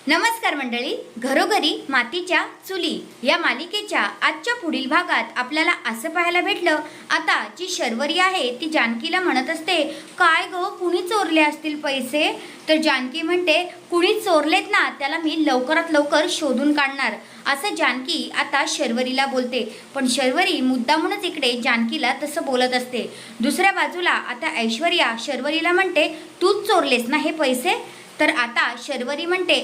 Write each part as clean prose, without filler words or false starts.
नमस्कार मंडळी, घरोघरी मातीच्या चुली या मालिकेच्या आजच्या पुढील भागात आपल्याला असं पाहायला भेटलं, आता जी शर्वरी आहे ती जानकीला म्हणत असते, काय गो कुणी चोरले असतील पैसे? तर जानकी म्हणते, कुणी चोरलेत ना त्याला मी लवकरात लवकर शोधून काढणार, असं जानकी आता शर्वरीला बोलते. पण शर्वरी मुद्दामूनच इकडे जानकीला तसं बोलत असते. दुसऱ्या बाजूला आता ऐश्वर्या शर्वरीला म्हणते, तूच चोरलेस ना हे पैसे? तर आता शर्वरी म्हणते,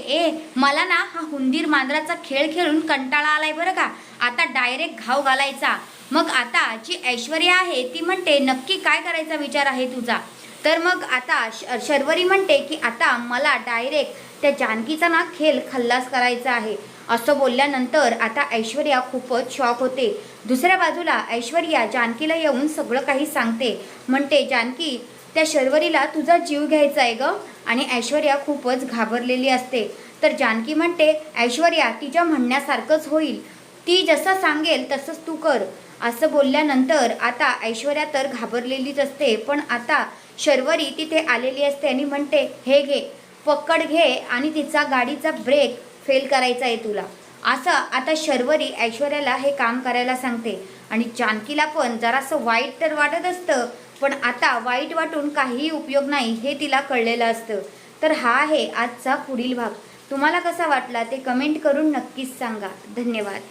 मला ना हा हुंदीर मांजराचा खेळ खेळून कंटाळा आलाय बरं का, आता डायरेक्ट घाव घालायचा. मग आता जी ऐश्वर्या आहे ती म्हणते, नक्की काय करायचा विचार आहे तुझा? तर मग आता शर्वरी म्हणते की आता मला डायरेक्ट त्या जानकीचा ना खेळ खल्लास करायचा आहे. असं बोलल्यानंतर आता ऐश्वर्या खूपच शॉक होते. दुसऱ्या बाजूला ऐश्वर्या जानकीला येऊन सगळं काही सांगते. म्हणते, जानकी त्या शर्वरीला तुझा जीव घ्यायचा आहे ग. आणि ऐश्वर्या खूपच घाबरलेली असते. तर जानकी म्हणते, ऐश्वर्या तिच्या म्हणण्यासारखंच होईल, ती जसं सांगेल तसंच तू कर. असं बोलल्यानंतर आता ऐश्वर्या तर घाबरलेलीच असते. पण आता शर्वरी तिथे आलेली असते आणि म्हणते, हे घे, पकड घे आणि तिचा गाडीचा ब्रेक फेल करायचा आहे तुला. असं आता शर्वरी ऐश्वर्याला हे काम करायला सांगते. आणि जानकीला पण जरासं वाईट तर वाटत असतं, पण आता वाईट वाटून काहीही उपयोग नाही हे तिला कळलेलं असतं. तर हा आहे आजचा पुढील भाग. तुम्हाला कसा वाटला ते कमेंट करून नक्कीच सांगा. धन्यवाद.